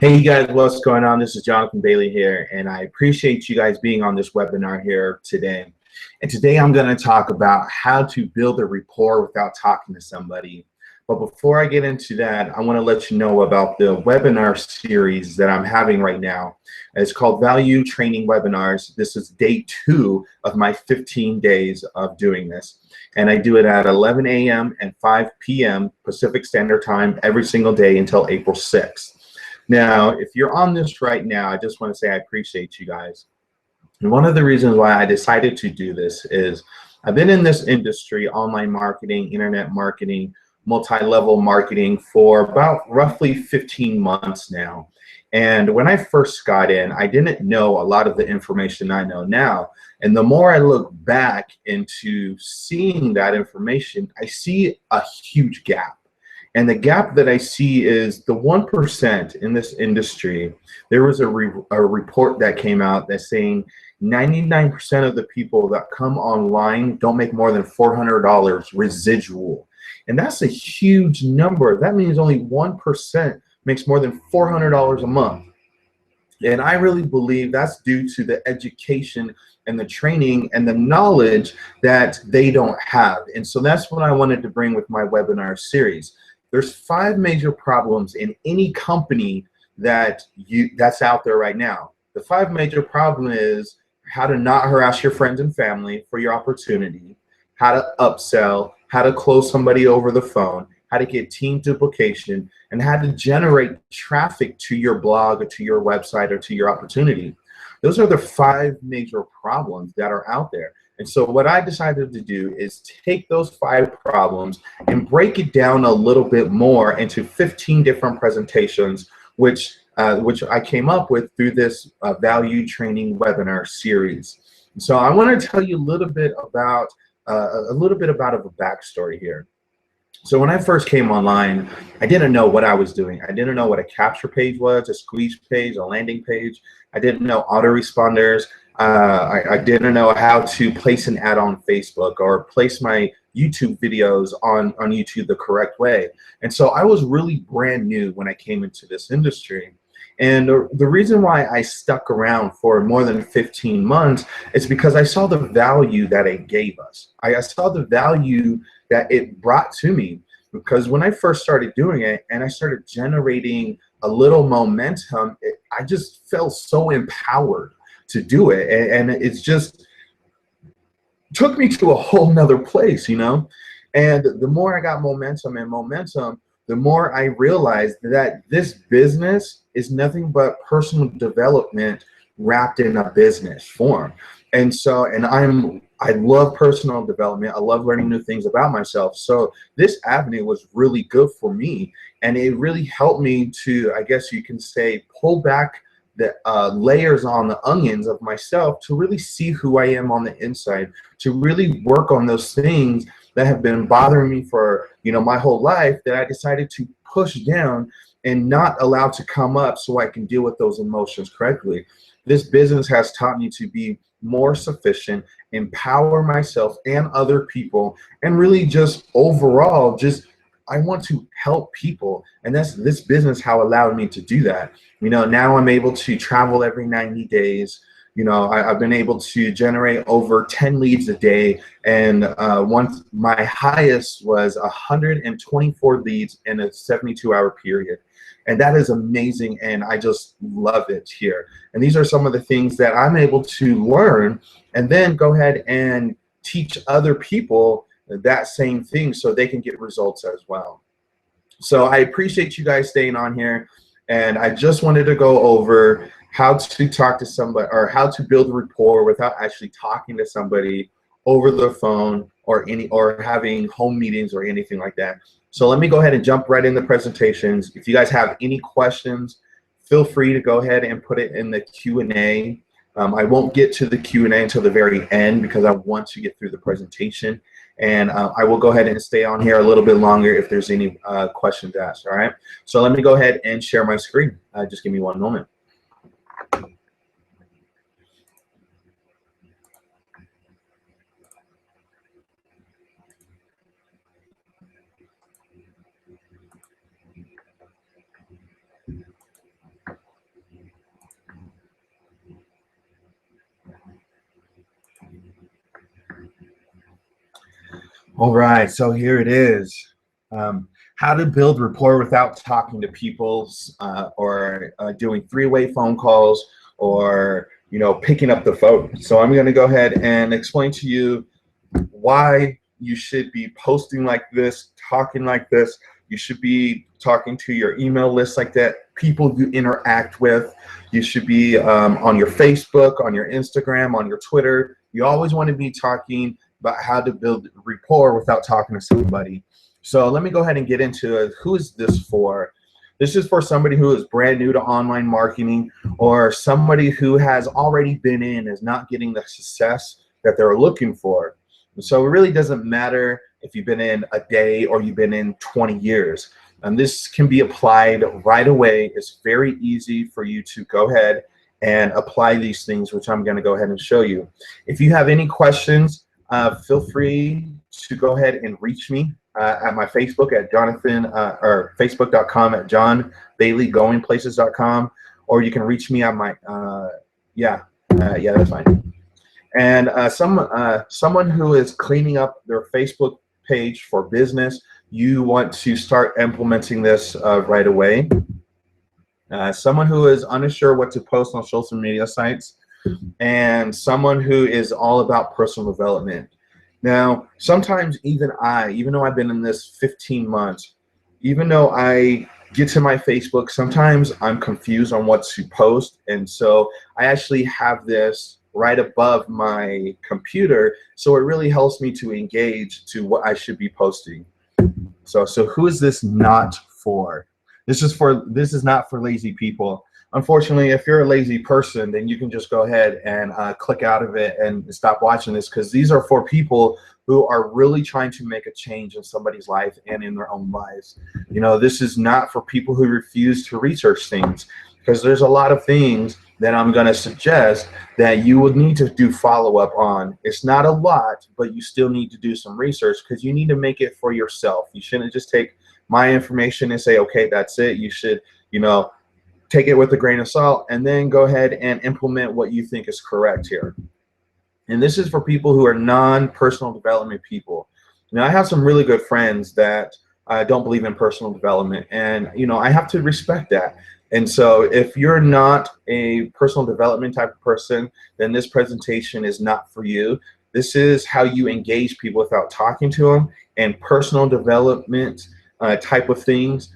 Hey you guys, what's going on? This is Jonathan Bailey here, and I appreciate you guys being on this webinar here today. And today I'm going to talk about how to build a rapport without talking to somebody. But before I get into that, I want to let you know about the webinar series that I'm having right now. It's called Value Training Webinars. This is day 2 of my 15 days of doing this. And I do it at 11 a.m. and 5 p.m. Pacific Standard Time every single day until April 6th. Now, if you're on this right now, I just want to say I appreciate you guys. And one of the reasons why I decided to do this is I've been in this industry, online marketing, internet marketing, multi-level marketing for about roughly 15 months now. And when I first got in, I didn't know a lot of the information I know now. And the more I look back into seeing that information, I see a huge gap. And the gap that I see is the 1% in this industry. There was a report that came out that's saying 99% of the people that come online don't make more than $400 residual. And that's a huge number. That means only 1% makes more than $400 a month. And I really believe that's due to the education and the training and the knowledge that they don't have. And so that's what I wanted to bring with my webinar series. There's 5 major problems in any company that's out there right now. The 5 major problems is how to not harass your friends and family for your opportunity, how to upsell, how to close somebody over the phone, how to get team duplication, and how to generate traffic to your blog or to your website or to your opportunity. Those are the 5 major problems that are out there. And so what I decided to do is take those 5 problems and break it down a little bit more into 15 different presentations, which I came up with through this value training webinar series. And so I want to tell you a little bit about a backstory here. So when I first came online, I didn't know what I was doing. I didn't know what a capture page was, a squeeze page, a landing page. I didn't know autoresponders. I didn't know how to place an ad on Facebook or place my YouTube videos on YouTube the correct way. And so I was really brand new when I came into this industry. And the reason why I stuck around for more than 15 months is because I saw the value that it gave us. I saw the value that it brought to me, because when I first started doing it and I started generating a little momentum, I just felt so empowered to do it, and it's just took me to a whole nother place, you know. And the more I got momentum, the more I realized that this business is nothing but personal development wrapped in a business form. And so, I love personal development. I love learning new things about myself. So this avenue was really good for me, and it really helped me to, I guess you can say, pull back the layers on the onions of myself to really see who I am on the inside, to really work on those things that have been bothering me for, my whole life, that I decided to push down and not allow to come up so I can deal with those emotions correctly. This business has taught me to be more sufficient, empower myself and other people, and really just overall, I want to help people. And that's this business how allowed me to do that. Now I'm able to travel every 90 days. I've been able to generate over 10 leads a day, and once my highest was 124 leads in a 72-hour period. And that is amazing, and I just love it here. And these are some of the things that I'm able to learn and then go ahead and teach other people that same thing so they can get results as well. So I appreciate you guys staying on here, and I just wanted to go over how to talk to somebody, or how to build rapport without actually talking to somebody over the phone or having home meetings or anything like that. So let me go ahead and jump right in the presentations. If you guys have any questions, feel free to go ahead and put it in the Q&A. I won't get to the Q&A until the very end because I want to get through the presentation. And I will go ahead and stay on here a little bit longer if there's any questions asked, all right? So let me go ahead and share my screen. Just give me one moment. All right, so here it is. How to build rapport without talking to people, or doing three-way phone calls, or picking up the phone. So I'm going to go ahead and explain to you why you should be posting like this, talking like this. You should be talking to your email list like that, people you interact with. You should be on your Facebook, on your Instagram, on your Twitter. You always want to be talking about how to build rapport without talking to somebody. So let me go ahead and get into it. Who is this for? This is for somebody who is brand new to online marketing, or somebody who has already been in, is not getting the success that they're looking for. So it really doesn't matter if you've been in a day or you've been in 20 years. And this can be applied right away. It's very easy for you to go ahead and apply these things, which I'm going to go ahead and show you. If you have any questions, feel free to go ahead and reach me at my Facebook at Jonathan, or facebook.com at johnbaileygoingplaces.com, or you can reach me at my, yeah, that's fine. And someone who is cleaning up their Facebook page for business, you want to start implementing this right away. Someone who is unsure what to post on social media sites, and someone who is all about personal development. Now, sometimes even though I've been in this 15 months, even though I get to my Facebook, sometimes I'm confused on what to post. And so I actually have this right above my computer, so it really helps me to engage to what I should be posting. So who is this not for? This is not for lazy people. Unfortunately, if you're a lazy person, then you can just go ahead and click out of it and stop watching this, because these are for people who are really trying to make a change in somebody's life and in their own lives. This is not for people who refuse to research things, because there's a lot of things that I'm going to suggest that you would need to do follow-up on. It's not a lot, but you still need to do some research, because you need to make it for yourself. You shouldn't just take my information and say, okay, that's it. You should, take it with a grain of salt, and then go ahead and implement what you think is correct here. And this is for people who are non-personal development people. Now, I have some really good friends that don't believe in personal development, and I have to respect that. And so if you're not a personal development type of person, then this presentation is not for you. This is how you engage people without talking to them, and personal development type of things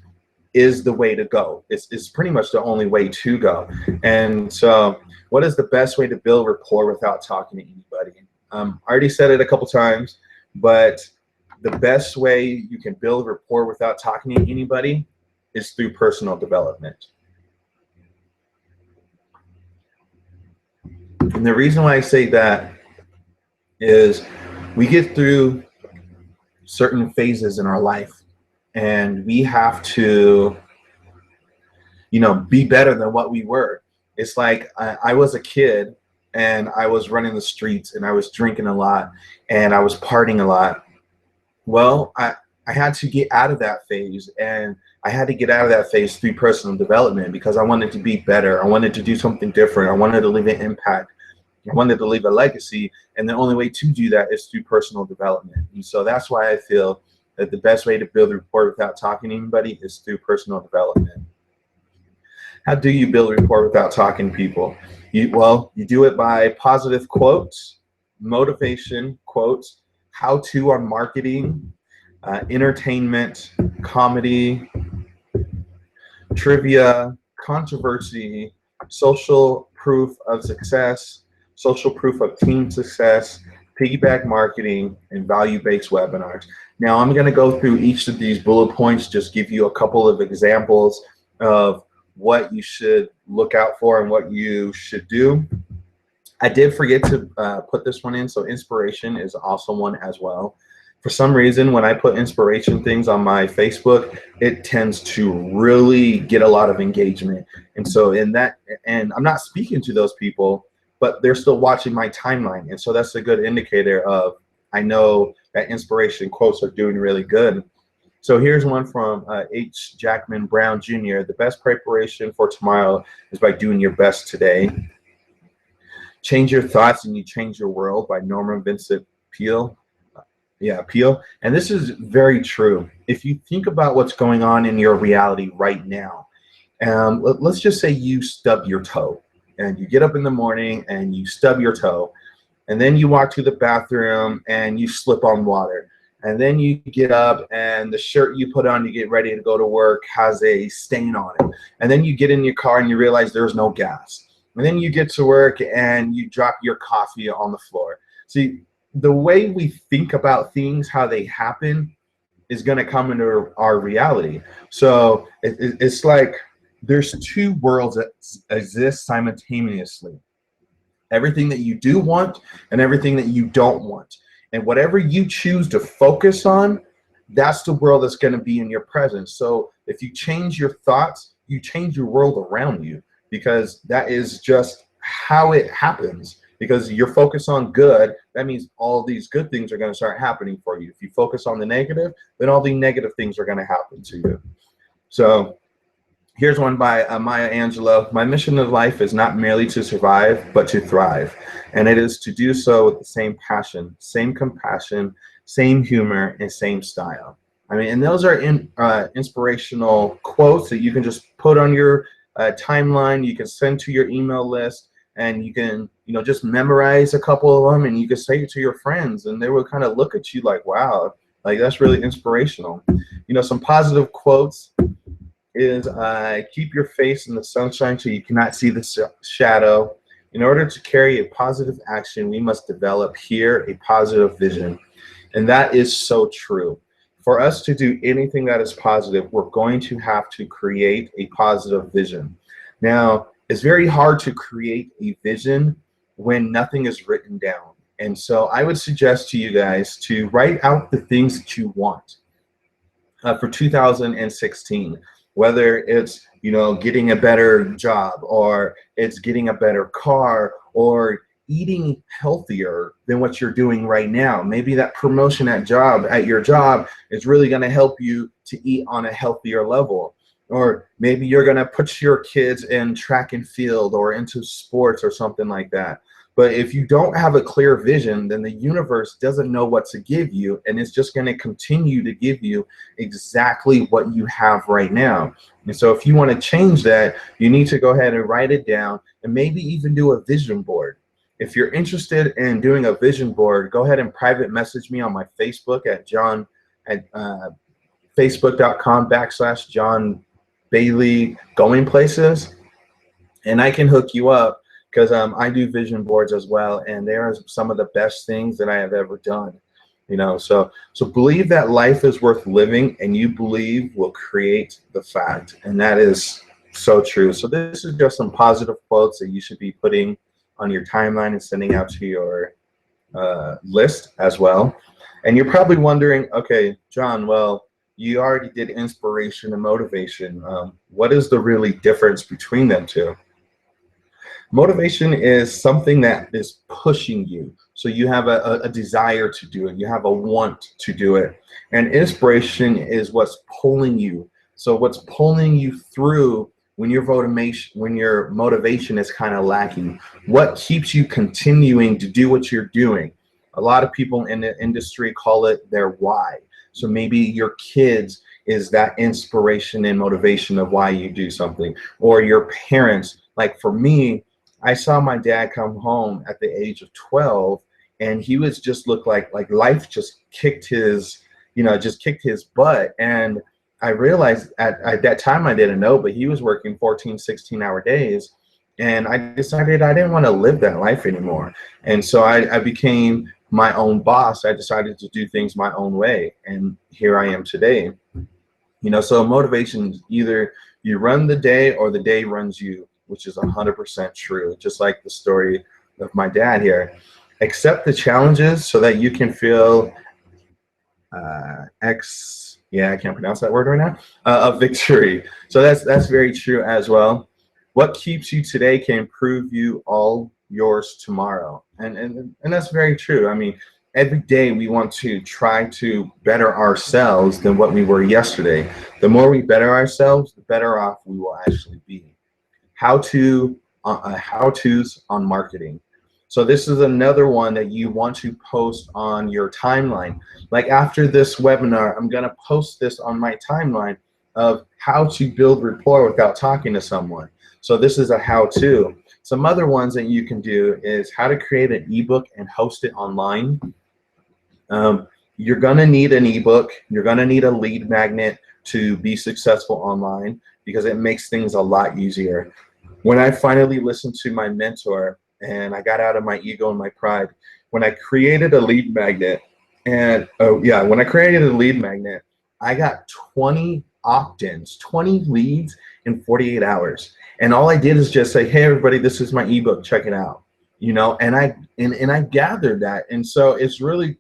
is the way to go. It's pretty much the only way to go. And so what is the best way to build rapport without talking to anybody? I already said it a couple times, but the best way you can build rapport without talking to anybody is through personal development. And the reason why I say that is we get through certain phases in our life, and we have to, be better than what we were. It's like I was a kid, and I was running the streets, and I was drinking a lot, and I was partying a lot. Well, I had to get out of that phase, and I had to get out of that phase through personal development, because I wanted to be better. I wanted to do something different. I wanted to leave an impact. I wanted to leave a legacy, and the only way to do that is through personal development. And so that's why I feel that the best way to build rapport without talking to anybody is through personal development. How do you build rapport without talking to people? You do it by positive quotes, motivation quotes, how-to on marketing, entertainment, comedy, trivia, controversy, social proof of success, social proof of team success, piggyback marketing, and value-based webinars. Now, I'm going to go through each of these bullet points, just give you a couple of examples of what you should look out for and what you should do. I did forget to put this one in, so inspiration is also one as well. For some reason, when I put inspiration things on my Facebook, it tends to really get a lot of engagement. And so and I'm not speaking to those people, but they're still watching my timeline. And so that's a good indicator of, I know that inspiration quotes are doing really good. So here's one from H. Jackman Brown Jr. The best preparation for tomorrow is by doing your best today. Change Your Thoughts and You Change Your World by Norman Vincent Peale. Yeah, appeal. And this is very true. If you think about what's going on in your reality right now, let's just say you stub your toe and you get up in the morning and you stub your toe, and then you walk to the bathroom and you slip on water. And then you get up and the shirt you put on to get ready to go to work has a stain on it. And then you get in your car and you realize there's no gas. And then you get to work and you drop your coffee on the floor. See, the way we think about things, how they happen, is going to come into our reality. So it's like there's two worlds that exist simultaneously: everything that you do want and everything that you don't want. And whatever you choose to focus on, that's the world that's going to be in your presence. So if you change your thoughts, you change your world around you, because that is just how it happens. Because you're focused on good, that means all these good things are going to start happening for you. If you focus on the negative, then all the negative things are going to happen to you. So here's one by Maya Angelou. My mission in life is not merely to survive, but to thrive. And it is to do so with the same passion, same compassion, same humor, and same style. I mean, and those are inspirational quotes that you can just put on your timeline. You can send to your email list, and you can, just memorize a couple of them, and you can say it to your friends, and they will kind of look at you like, wow, like that's really inspirational. Some positive quotes is keep your face in the sunshine so you cannot see the shadow. In order to carry a positive action, we must develop here a positive vision. And that is so true. For us to do anything that is positive, we're going to have to create a positive vision. Now, it's very hard to create a vision when nothing is written down. And so I would suggest to you guys to write out the things that you want for 2016. Whether it's, getting a better job, or it's getting a better car, or eating healthier than what you're doing right now. Maybe that promotion at your job is really going to help you to eat on a healthier level. Or maybe you're going to put your kids in track and field or into sports or something like that. But if you don't have a clear vision, then the universe doesn't know what to give you, and it's just going to continue to give you exactly what you have right now. And so if you want to change that, you need to go ahead and write it down, and maybe even do a vision board. If you're interested in doing a vision board, go ahead and private message me on my Facebook at facebook.com/John Bailey Going Places, and I can hook you up, because I do vision boards as well, and they are some of the best things that I have ever done. So believe that life is worth living, and you believe will create the fact, and that is so true. So this is just some positive quotes that you should be putting on your timeline and sending out to your list as well. And you're probably wondering, okay, John, well, you already did inspiration and motivation. What is the really difference between them two? Motivation is something that is pushing you. So you have a desire to do it. You have a want to do it. And inspiration is what's pulling you. So what's pulling you through when your motivation is kind of lacking. What keeps you continuing to do what you're doing? A lot of people in the industry call it their why. So maybe your kids is that inspiration and motivation of why you do something. Or your parents. Like for me, I saw my dad come home at the age of 12, and he was just looked like life just kicked his, just kicked his butt. And I realized at that time, I didn't know, but he was working 14, 16-hour days. And I decided I didn't want to live that life anymore. And so I became my own boss. I decided to do things my own way. And here I am today. So motivation is either you run the day or the day runs you, which is 100% true, just like the story of my dad here. Accept the challenges so that you can feel I can't pronounce that word right now, of victory. So that's very true as well. What keeps you today can prove you all yours tomorrow. And that's very true. I mean, every day we want to try to better ourselves than what we were yesterday. The more we better ourselves, the better off we will actually be. How-tos on marketing. So this is another one that you want to post on your timeline. Like after this webinar, I'm going to post this on my timeline of how to build rapport without talking to someone. So this is a how-to. Some other ones that you can do is how to create an ebook and host it online. You're going to need an ebook. You're going to need a lead magnet to be successful online because it makes things a lot easier. When I finally listened to my mentor and I got out of my ego and my pride, when I created a lead magnet, and when I created a lead magnet, I got 20 opt-ins, 20 leads in 48 hours. And all I did is just say, hey, everybody, this is my ebook, check it out. You know, and I gathered that. And so it's really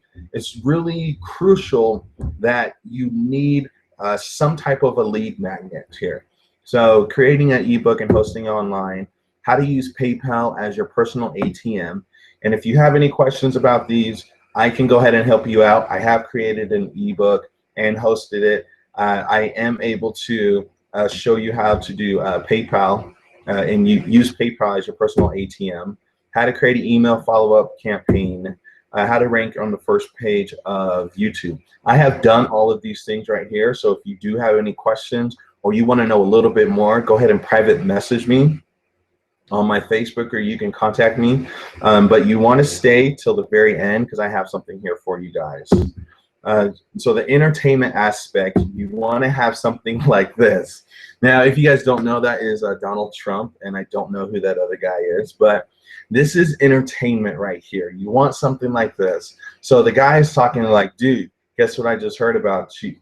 crucial that you need some type of a lead magnet here. So creating an ebook and hosting it online, how to use PayPal as your personal ATM. And if you have any questions about these, I can go ahead and help you out. I have created an ebook and hosted it. I am able to show you how to do PayPal and you use PayPal as your personal ATM, how to create an email follow-up campaign, how to rank on the first page of YouTube. I have done all of these things right here. So if you do have any questions or you want to know a little bit more, go ahead and private message me on my Facebook, or you can contact me. But you want to stay till the very end because I have something here for you guys. So the entertainment aspect, you want to have something like this. Now, if you guys don't know, that is Donald Trump, and I don't know who that other guy is, but this is entertainment right here. You want something like this. So the guy is talking like, dude, guess what I just heard about you?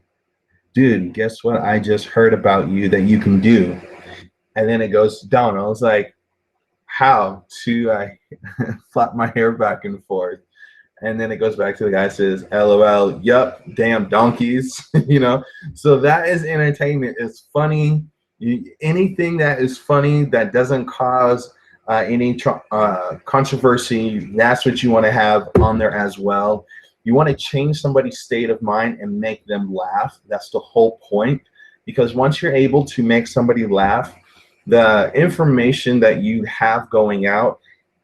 Dude, guess what I just heard about you that you can do? And then it goes down. I was like, how to flap my hair back and forth. And then it goes back to the guy says, LOL, yup, damn donkeys, you know? So that is entertainment. It's funny. Anything that is funny that doesn't cause any controversy, that's what you want to have on there as well. You want to change somebody's state of mind and make them laugh. That's the whole point. Because once you're able to make somebody laugh, the information that you have going out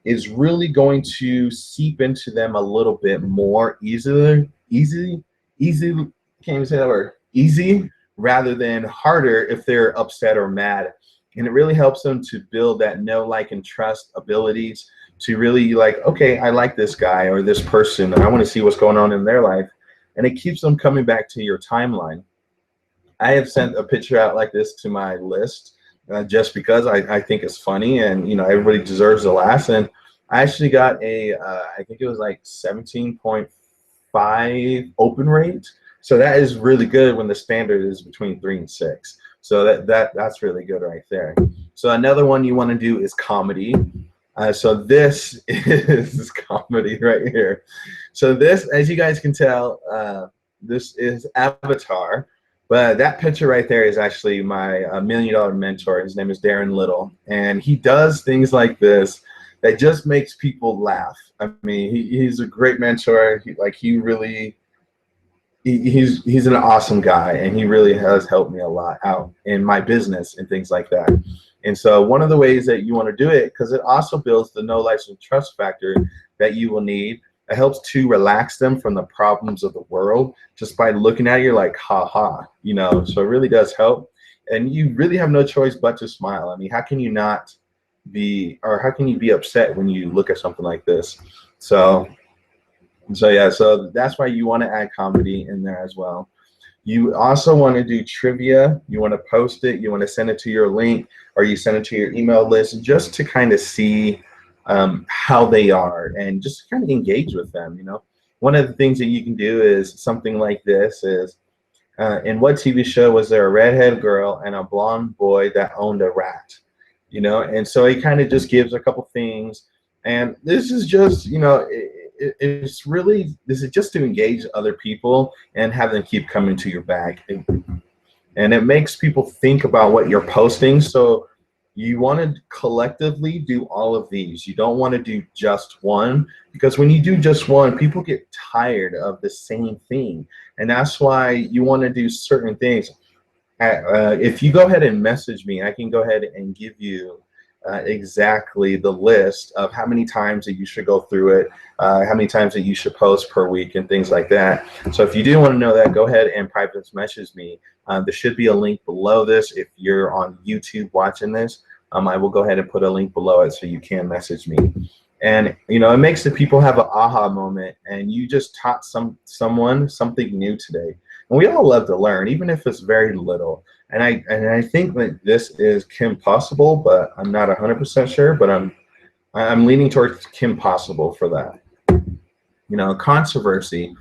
is really going to seep into them a little bit more easy, can't even say that word, easy, rather than harder if they're upset or mad. And it really helps them to build that know, like, and trust abilities to really like, okay, I like this guy or this person, and I want to see what's going on in their life. And it keeps them coming back to your timeline. I have sent a picture out like this to my list just because I think it's funny, and you know, everybody deserves a laugh. And I actually got a I think it was like 17.5 open rate. So that is really good when the standard is between 3 and 6. So that's really good right there. So another one you want to do is comedy. So this is comedy right here. So this, as you guys can tell, this is Avatar. But that picture right there is actually my $1 million mentor. His name is Darren Little. And he does things like this that just makes people laugh. I mean, he's a great mentor. He's an awesome guy, and he really has helped me a lot out in my business and things like that. And so one of the ways that you want to do it, because it also builds the know, like, and trust factor that you will need. It helps to relax them from the problems of the world just by looking at you like, ha ha, you know. So it really does help, and you really have no choice but to smile. I mean, how can you not be, or how can you be upset when you look at something like this? So yeah, so that's why you want to add comedy in there as well. You also want to do trivia. You want to post it. You want to send it to your link, or you send it to your email list just to kind of see how they are and just kind of engage with them. You know, one of the things that you can do is something like this is, in what TV show was there a redhead girl and a blonde boy that owned a rat? You know, and so he kind of just gives a couple things. And this is just, you know, this is just to engage other people and have them keep coming to your back. And it makes people think about what you're posting. So you want to collectively do all of these. You don't want to do just one, because when you do just one, people get tired of the same thing. And that's why you want to do certain things. If you go ahead and message me, I can go ahead and give you exactly the list of how many times that you should go through it, how many times that you should post per week, and things like that. So if you do want to know that, go ahead and private message me. There should be a link below this if you're on YouTube watching this. I will go ahead and put a link below it so you can message me. And it makes the people have an aha moment, and you just taught someone something new today. And we all love to learn, even if it's very little. And I think that this is Kim Possible, but I'm not 100% sure. But I'm leaning towards Kim Possible for that. Controversy.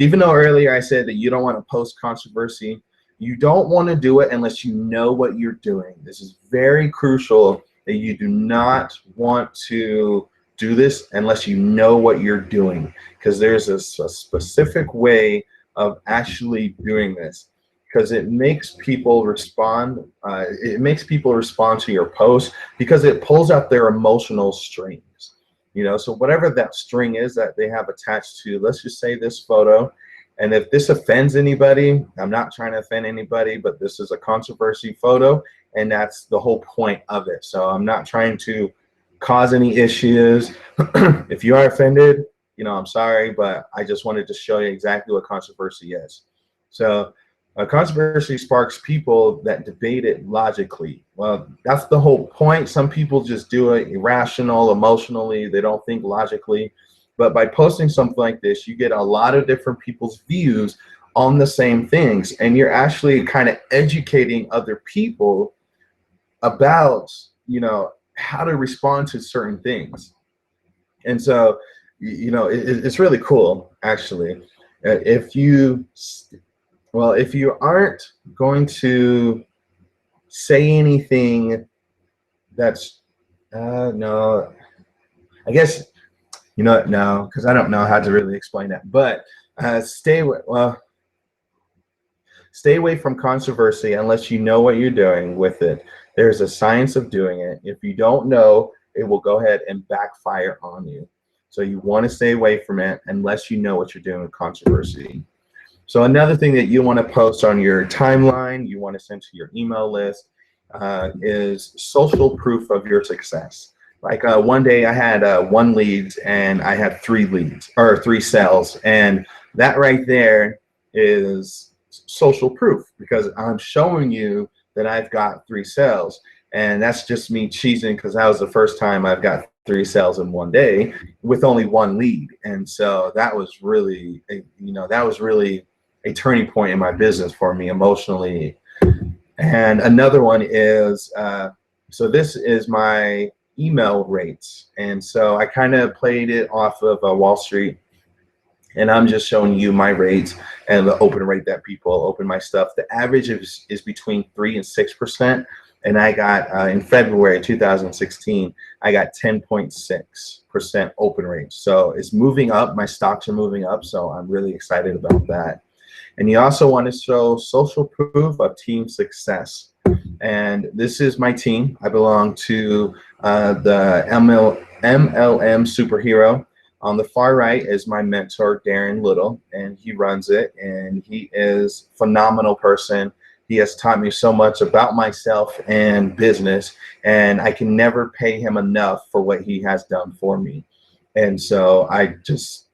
Even though earlier I said that you don't want to post controversy, you don't want to do it unless you know what you're doing. This is very crucial that you do not want to do this unless you know what you're doing, because there's a specific way of actually doing this, because it makes people respond. It makes people respond to your post because it pulls out their emotional strings. So whatever that string is that they have attached to, let's just say, this photo. And if this offends anybody, I'm not trying to offend anybody, but this is a controversy photo, and that's the whole point of it. So I'm not trying to cause any issues. If you are offended, I'm sorry, but I just wanted to show you exactly what controversy is. So controversy sparks people that debate it logically. Well, that's the whole point. Some people just do it irrational, emotionally. They don't think logically. But by posting something like this, you get a lot of different people's views on the same things, and you're actually kind of educating other people about, how to respond to certain things. And so, it's really cool, actually. If you aren't going to say anything that's, no, I guess, no, because I don't know how to really explain that. But stay away from controversy unless you know what you're doing with it. There's a science of doing it. If you don't know, it will go ahead and backfire on you. So you want to stay away from it unless you know what you're doing with controversy. So another thing that you want to post on your timeline, you want to send to your email list, is social proof of your success. Like one day I had 1 lead and I had 3 leads, or 3 sales, and that right there is social proof, because I'm showing you that I've got 3 sales. And that's just me cheesing, because that was the first time I've got 3 sales in one day with only 1 lead. And so that was really, a turning point in my business for me emotionally. And another one is, so this is my email rates. And so I kind of played it off of Wall Street, and I'm just showing you my rates and the open rate that people open my stuff. The average is between 3 and 6%. And I got, in February 2016, I got 10.6% open rate. So it's moving up. My stocks are moving up. So I'm really excited about that. And you also want to show social proof of team success. And this is my team. I belong to the MLM Superhero. On the far right is my mentor, Darren Little, and he runs it. And he is a phenomenal person. He has taught me so much about myself and business, and I can never pay him enough for what he has done for me. And so I just,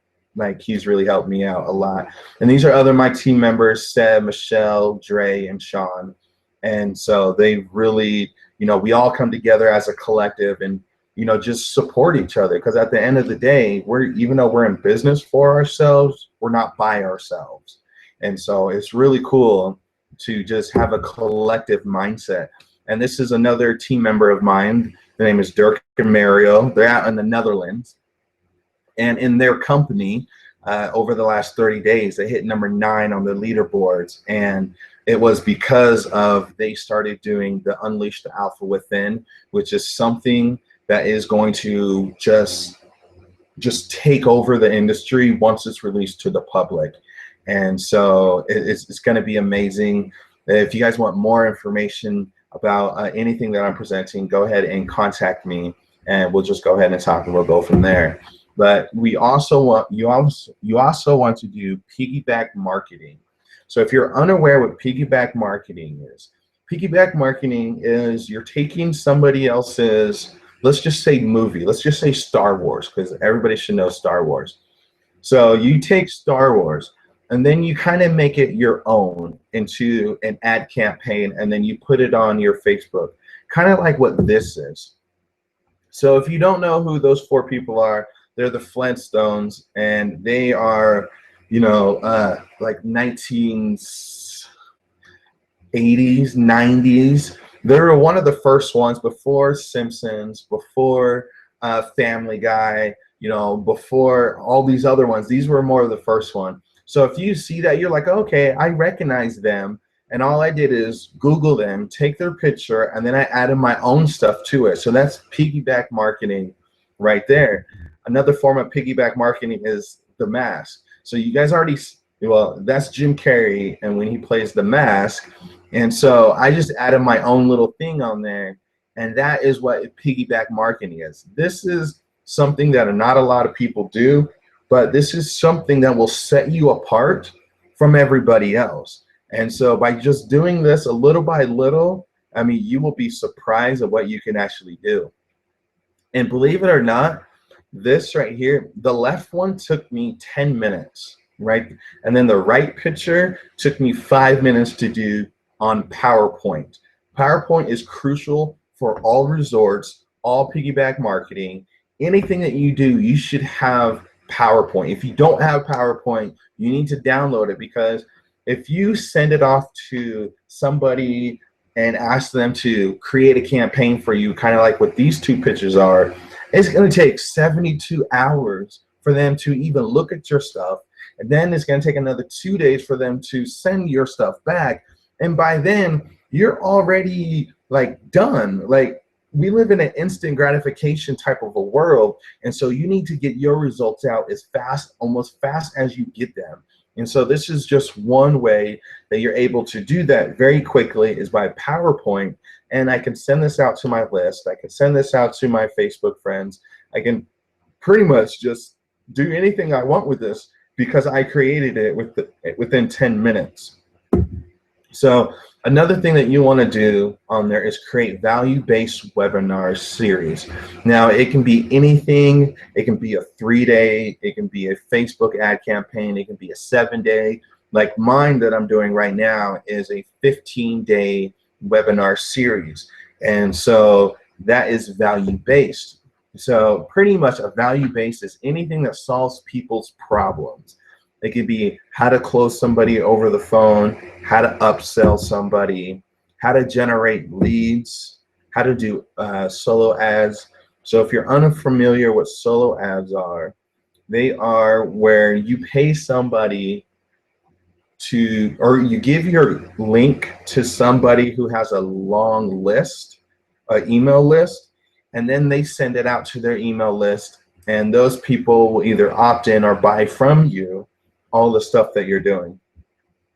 he's really helped me out a lot. And these are my team members, Seb, Michelle, Dre, and Sean. And so they really, we all come together as a collective and, just support each other. Because at the end of the day, even though we're in business for ourselves, we're not by ourselves. And so it's really cool to just have a collective mindset. And this is another team member of mine. The name is Dirk and Mario. They're out in the Netherlands. And in their company, over the last 30 days, they hit number 9 on the leaderboards. And it was because they started doing the Unleash the Alpha Within, which is something that is going to just take over the industry once it's released to the public. And so it's going to be amazing. If you guys want more information about anything that I'm presenting, go ahead and contact me, and we'll just go ahead and talk, and we'll go from there. But you also want to do piggyback marketing. So if you're unaware what piggyback marketing is, Piggyback marketing is you're taking somebody else's, let's just say movie, let's just say Star Wars, because everybody should know Star Wars. So you take Star Wars and then you kind of make it your own into an ad campaign, and then you put it on your Facebook, kind of like what this is. So if you don't know who those four people are, they're the Flintstones, and they are, like 1980s, 90s. They were one of the first ones before Simpsons, before Family Guy, before all these other ones. These were more of the first one. So if you see that, you're like, okay, I recognize them. And all I did is Google them, take their picture, and then I added my own stuff to it. So that's piggyback marketing right there. Another form of piggyback marketing is the mask. So you guys already, well, that's Jim Carrey, and when he plays the mask. And so I just added my own little thing on there, and that is what piggyback marketing is. This is something that not a lot of people do, but this is something that will set you apart from everybody else. And so by just doing this a little by little, I mean, you will be surprised at what you can actually do. And believe it or not, this right here, the left one took me 10 minutes, right? And then the right picture took me 5 minutes to do on PowerPoint. PowerPoint is crucial for all resorts, all piggyback marketing. Anything that you do, you should have PowerPoint. If you don't have PowerPoint, you need to download it, because if you send it off to somebody and ask them to create a campaign for you, kind of like what these two pictures are, it's going to take 72 hours for them to even look at your stuff. And then it's going to take another 2 days for them to send your stuff back. And by then, you're already like done. Like, we live in an instant gratification type of a world. And so you need to get your results out as fast, almost fast as you get them. And so this is just one way that you're able to do that very quickly, is by PowerPoint. And I can send this out to my list. I can send this out to my Facebook friends. I can pretty much just do anything I want with this, because I created it within 10 minutes. So another thing that you want to do on there is create value-based webinar series. Now, it can be anything. It can be a 3-day. It can be a Facebook ad campaign. It can be a 7-day. Like mine that I'm doing right now is a 15-day webinar series. And so that is value-based. So pretty much a value-based is anything that solves people's problems. It could be how to close somebody over the phone, how to upsell somebody, how to generate leads, how to do solo ads. So if you're unfamiliar what solo ads are, they are where you pay somebody to, or you give your link to somebody who has a long list, an email list, and then they send it out to their email list, and those people will either opt in or buy from you all the stuff that you're doing.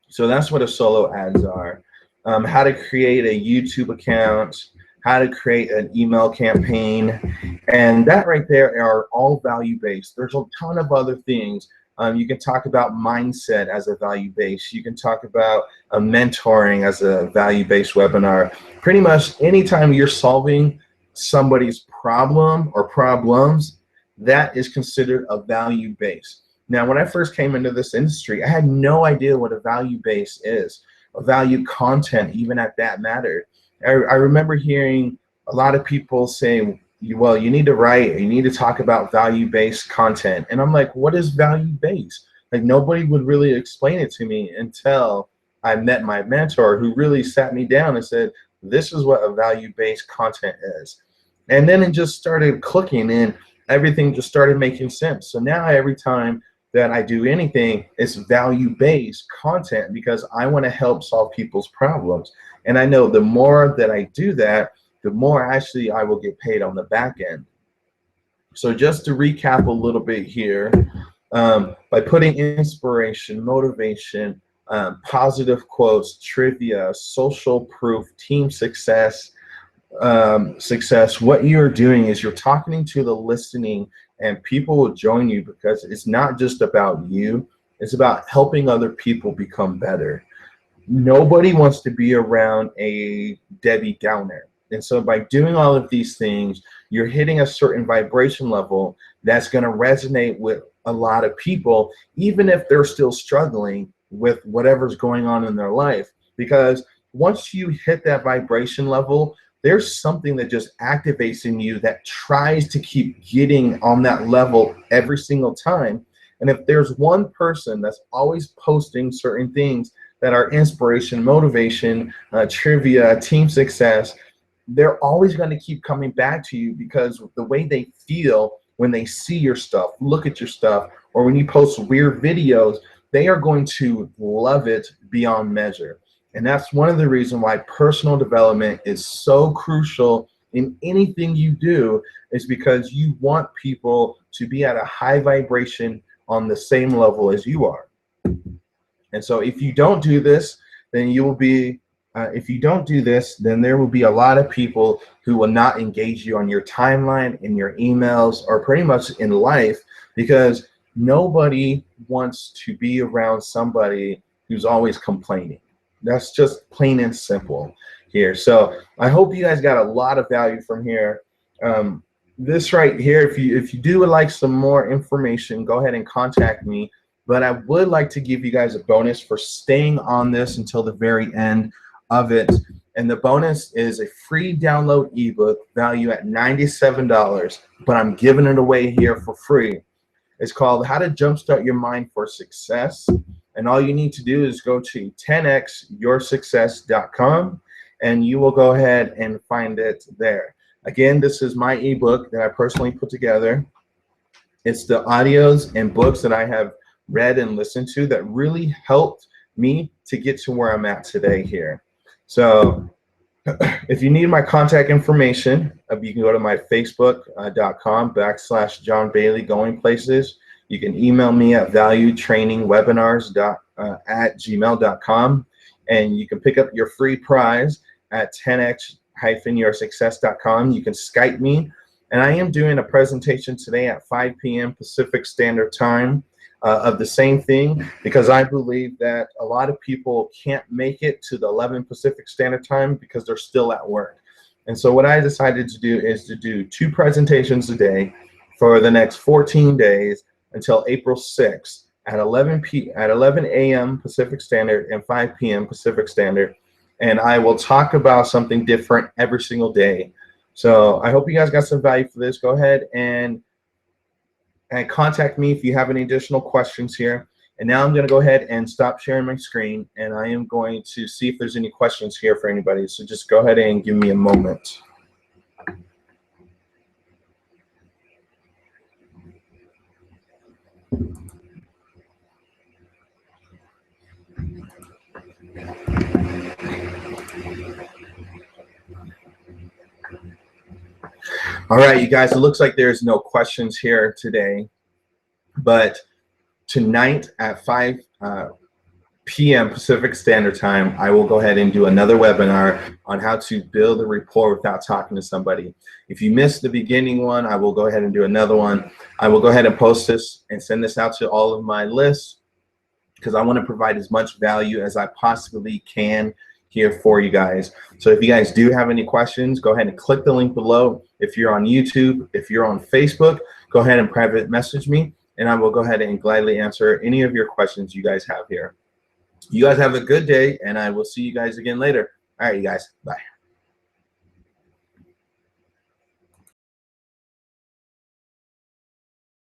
So that's what a solo ads are. How to create a YouTube account, how to create an email campaign, and that right there are all value-based. There's a ton of other things. You can talk about mindset as a value-based. You can talk about mentoring as a value-based webinar. Pretty much anytime you're solving somebody's problem or problems, that is considered a value-based. Now, when I first came into this industry, I had no idea what a value base is, a value content, even at that matter. I remember hearing a lot of people say, well, you need to write, you need to talk about value-based content. And I'm like, what is value-based? Like, nobody would really explain it to me until I met my mentor, who really sat me down and said, this is what a value-based content is. And then it just started clicking, and everything just started making sense. So now every time that I do anything, it's value-based content, because I want to help solve people's problems. And I know the more that I do that, the more actually I will get paid on the back end. So just to recap a little bit here, by putting inspiration, motivation, positive quotes, trivia, social proof, team success, what you're doing is you're talking to the listening, and people will join you, because it's not just about you, it's about helping other people become better. Nobody wants to be around a Debbie Downer. And so by doing all of these things, you're hitting a certain vibration level that's going to resonate with a lot of people, even if they're still struggling with whatever's going on in their life. Because once you hit that vibration level, there's something that just activates in you that tries to keep getting on that level every single time. And if there's one person that's always posting certain things that are inspiration, motivation, trivia, team success, they're always going to keep coming back to you, because the way they feel when they see your stuff, look at your stuff, or when you post weird videos, they are going to love it beyond measure. And that's one of the reasons why personal development is so crucial in anything you do, is because you want people to be at a high vibration on the same level as you are. And so if you don't do this, then you will be, if you don't do this, then there will be a lot of people who will not engage you on your timeline, in your emails, or pretty much in life, because nobody wants to be around somebody who's always complaining. That's just plain and simple here. So I hope you guys got a lot of value from here. This right here, if you do would like some more information, go ahead and contact me. But I would like to give you guys a bonus for staying on this until the very end of it. And the bonus is a free download ebook value at $97, but I'm giving it away here for free. It's called How to Jumpstart Your Mind for Success. And all you need to do is go to 10xyoursuccess.com, and you will go ahead and find it there. Again, this is my ebook that I personally put together. It's the audios and books that I have read and listened to that really helped me to get to where I'm at today here. So if you need my contact information, you can go to my facebook.com/John Bailey Going Places. You can email me at valuetrainingwebinars@gmail.com, and you can pick up your free prize at 10x-yoursuccess.com. You can Skype me, and I am doing a presentation today at 5 p.m. Pacific Standard Time of the same thing, because I believe that a lot of people can't make it to the 11 Pacific Standard Time because they're still at work. And so what I decided to do is to do 2 presentations a day for the next 14 days until April 6th at 11 a.m. Pacific Standard and 5 p.m. Pacific Standard. And I will talk about something different every single day. So I hope you guys got some value for this. Go ahead and contact me if you have any additional questions here. And now I'm going to go ahead and stop sharing my screen, and I am going to see if there's any questions here for anybody. So just go ahead and give me a moment. All right, you guys, it looks like there's no questions here today, but tonight at 5 p.m. Pacific Standard Time, I will go ahead and do another webinar on how to build a rapport without talking to somebody. If you missed the beginning one, I will go ahead and do another one. I will go ahead and post this and send this out to all of my lists, because I want to provide as much value as I possibly can here for you guys. So if you guys do have any questions, go ahead and click the link below. If you're on YouTube, if you're on Facebook, go ahead and private message me, and I will go ahead and gladly answer any of your questions you guys have here. You guys have a good day, and I will see you guys again later. All right, you guys, bye.